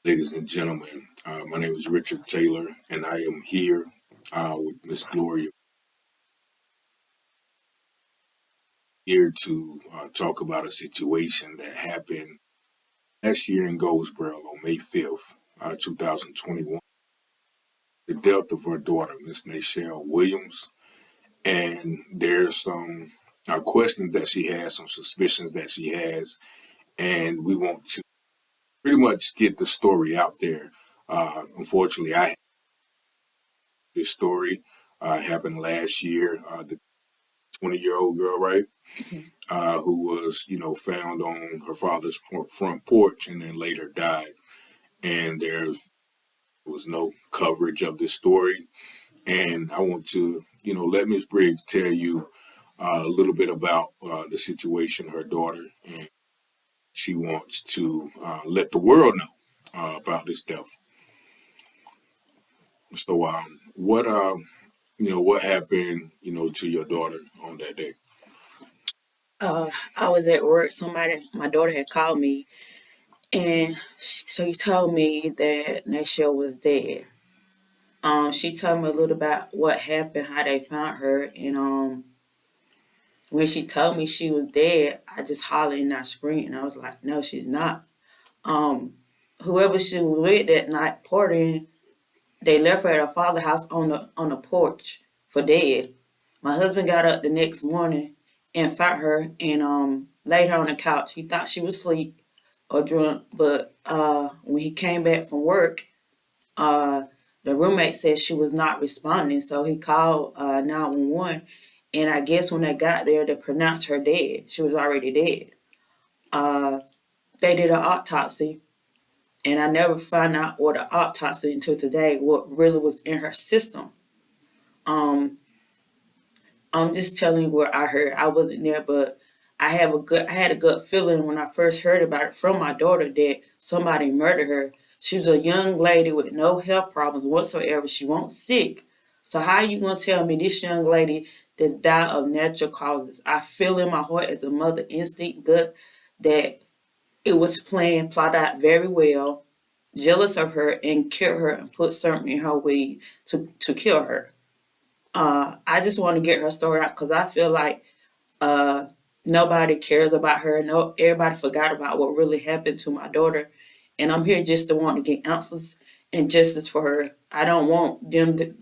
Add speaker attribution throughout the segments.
Speaker 1: Ladies and gentlemen, my name is Richard Taylor, and I am here with Miss Gloria here to talk about a situation that happened last year in Goldsboro on May 5th, 2021. The death of her daughter, Miss Naychelle Williams, and there's some questions that she has, some suspicions that she has, and we want to pretty much get the story out there. Unfortunately, I had this story happened last year. The 20-year-old girl, right? Who was, found on her father's front porch and then later died. And there was no coverage of this story. And I want to, let Miss Briggs tell you a little bit about the situation, her daughter, and she wants to let the world know about this death. So, what happened, to your daughter on that day?
Speaker 2: I was at work. My daughter had called me, and she told me that Naychelle was dead. She told me a little about what happened, how they found her, and when she told me she was dead, I just hollered and I screamed. I was like, "No, she's not." Um, Whoever she was with that night partying, they left her at her father's house on the porch for dead. My husband got up the next morning and found her and laid her on the couch. He thought she was asleep or drunk, but when he came back from work, uh, the roommate said she was not responding, so he called 911. And I guess when they got there, they pronounced her dead. She was already dead. Uh, they did an autopsy, and I never found out what the autopsy until today, what really was in her system. Um, I'm just telling you what I heard. I wasn't there, but I had a gut feeling when I first heard about it from my daughter that somebody murdered her. She was a young lady with no health problems whatsoever. She wasn't sick. So how you gonna tell me this young lady that's died of natural causes? I feel in my heart as a mother instinct gut that it was plotted out very well, jealous of her and killed her and put something in her way to kill her. I just want to get her story out because I feel like uh, nobody cares about her. No, everybody forgot about what really happened to my daughter, and I'm here just to want to get answers and justice for her. I don't want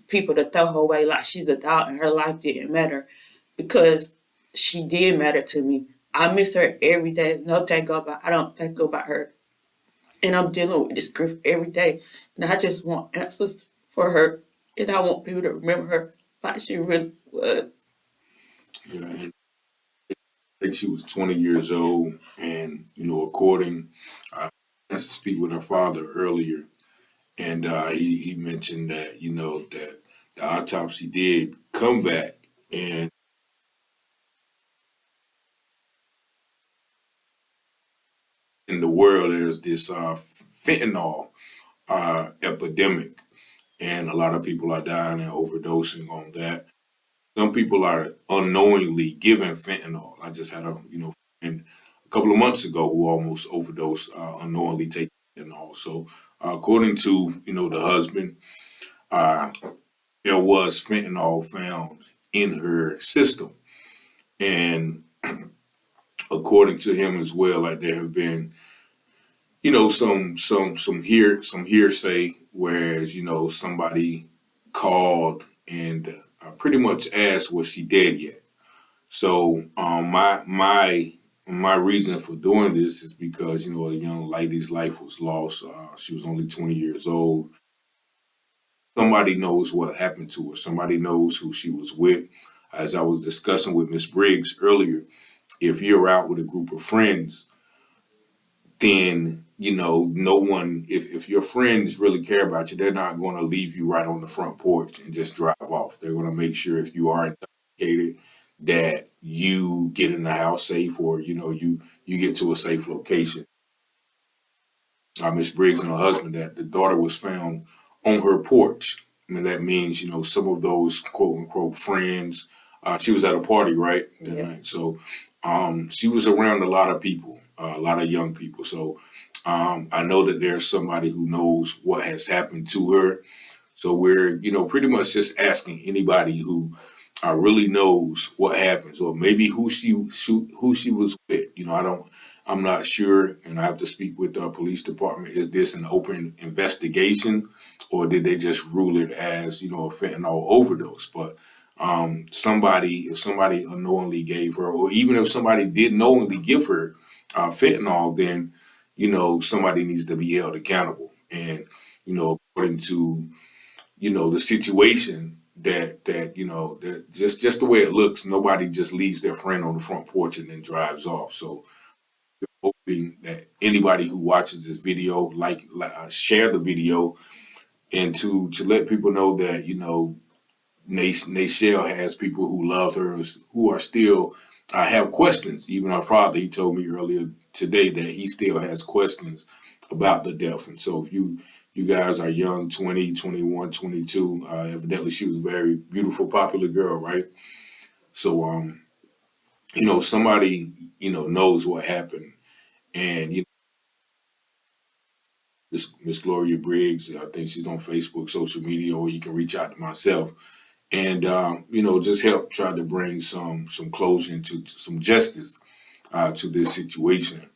Speaker 2: people to throw her away like she's a dog and her life didn't matter, because she did matter to me. I miss her every day. There's no take about. I don't think about her, and I'm dealing with this grief every day. And I just want answers for her, and I want people to remember her like she really was.
Speaker 1: Yeah, and I think she was 20 years old, and according, I asked to speak with her father earlier, and he mentioned that that the autopsy did come back, and in the world there's this fentanyl epidemic, and a lot of people are dying and overdosing on that. Some people are unknowingly given fentanyl. I just had a friend a couple of months ago who almost overdosed unknowingly taking fentanyl. So according to the husband, uh, there was fentanyl found in her system, and according to him as well, like there have been some hearsay, whereas somebody called and pretty much asked was she dead yet. So my reason for doing this is because a young lady's life was lost. She was only 20 years old. Somebody knows what happened to her. Somebody knows who she was with. As I was discussing with Miss Briggs earlier, if you're out with a group of friends, then no one, if your friends really care about you, they're not going to leave you right on the front porch and just drive off. They're going to make sure if you are intoxicated that you get in the house safe, or you get to a safe location. Miss Briggs and her husband, that the daughter was found on her porch. I mean, that means some of those quote unquote friends. She was at a party, right, that
Speaker 2: Yeah.
Speaker 1: night. So she was around a lot of people, a lot of young people. So I know that there's somebody who knows what has happened to her. So we're, pretty much just asking anybody who really knows what happens, or maybe who she was with. I'm not sure, and I have to speak with the police department. Is this an open investigation, or did they just rule it as, a fentanyl overdose? But if somebody unknowingly gave her, or even if somebody did knowingly give her fentanyl, then somebody needs to be held accountable. And according to the situation that just the way it looks, nobody just leaves their friend on the front porch and then drives off. So hoping that anybody who watches this video share the video, and to let people know that Naychelle has people who love her, who are still have questions. Even our father, he told me earlier today that he still has questions about the death. And so if you guys are young, 20, 21, 22, evidently she was a very beautiful, popular girl, right? So, somebody, knows what happened. And, Miss Gloria Briggs, I think she's on Facebook, social media, or you can reach out to myself. And, just help try to bring some closure into some justice to this situation.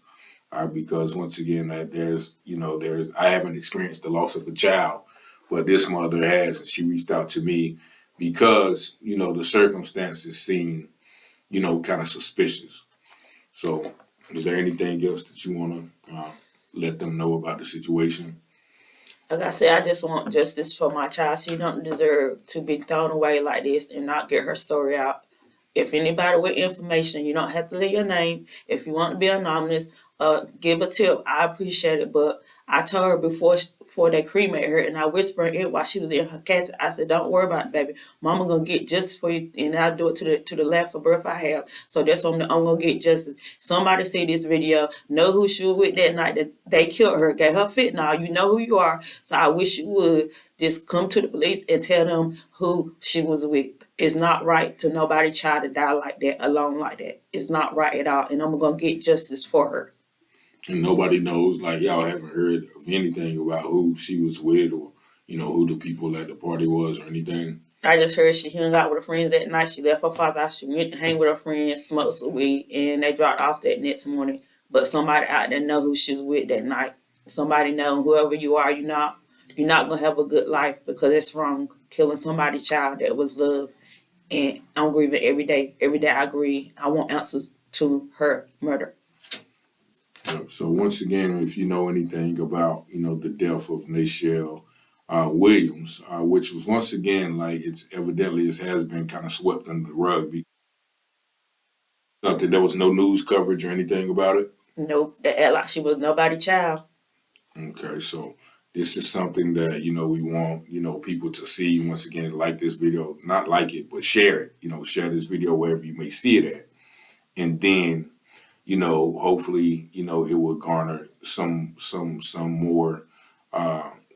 Speaker 1: Because once again, I haven't experienced the loss of a child, but this mother has, and she reached out to me because the circumstances seem kind of suspicious. So, is there anything else that you want to let them know about the situation?
Speaker 2: Like I said, I just want justice for my child. She don't deserve to be thrown away like this and not get her story out. If anybody with information, you don't have to leave your name. If you want to be anonymous, give a tip. I appreciate it. But I told her before they cremated her, and I whispered in while she was in her casket. I said, "Don't worry about it, baby. Mama gonna get justice for you, and I'll do it to the last of breath I have. So that's on I'm gonna get justice." Somebody see this video, know who she was with that night that they killed her, gave her fentanyl. You know who you are. So I wish you would just come to the police and tell them who she was with. It's not right to nobody child to die like that, alone like that. It's not right at all. And I'm gonna get justice for her.
Speaker 1: And nobody knows, like y'all haven't heard of anything about who she was with, or who the people at the party was, or anything.
Speaker 2: I just heard she hung out with her friends that night. She left her father house. She went to hang with her friends, smoked some weed, and they dropped off that next morning. But somebody out there know who she was with that night. Somebody know whoever you are, you're not gonna have a good life because it's wrong. Killing somebody's child that was loved. And I'm grieving every day. Every day I grieve. I want answers to her murder.
Speaker 1: So once again, if you know anything about the death of Naychelle Williams, which was once again, like, it's evidently it has been kind of swept under the rug. Something, there was no news coverage or anything about it.
Speaker 2: Nope, that act like she was nobody's child.
Speaker 1: Okay, so this is something that we want people to see. Once again, like this video, not like it, but share it. Share this video wherever you may see it at, and then hopefully, it will garner some more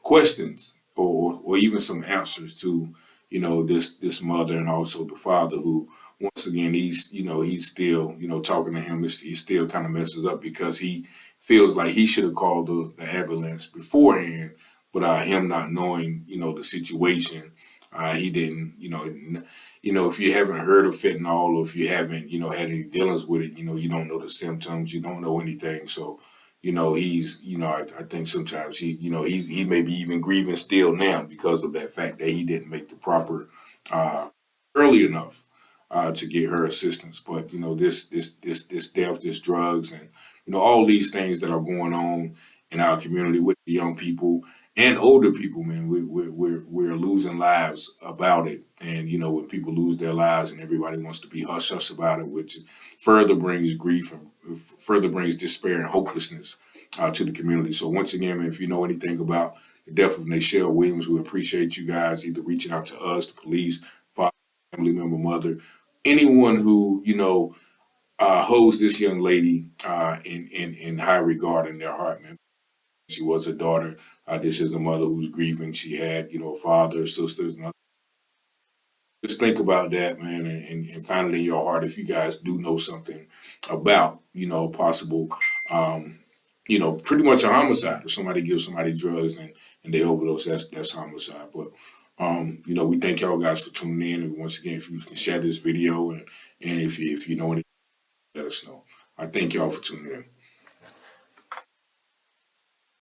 Speaker 1: questions, or even some answers to, this mother, and also the father, who once again, he's still, talking to him, he still kind of messes up because he feels like he should have called the ambulance beforehand, but him not knowing, the situation, he didn't, if you haven't heard of fentanyl, or if you haven't, had any dealings with it, you don't know the symptoms, you don't know anything. So, he's, I think sometimes he may be even grieving still now because of that fact that he didn't make the proper, early enough, to get her assistance. But, this death, this drugs, and, all these things that are going on in our community with the young people and older people, man, we're losing lives about it. And when people lose their lives and everybody wants to be hush hush about it, which further brings grief and further brings despair and hopelessness to the community. So once again, man, if you know anything about the death of Naychelle Williams, we appreciate you guys either reaching out to us, the police, father, family member, mother, anyone who holds this young lady in high regard in their heart, man. She was a daughter. This is a mother who's grieving. She had, a father, sisters. And just think about that, man, and find it in your heart if you guys do know something about, possible, pretty much a homicide. If somebody gives somebody drugs and they overdose, that's homicide. But we thank y'all guys for tuning in. And once again, if you can share this video and if you know anything, let us know. I thank y'all for tuning in.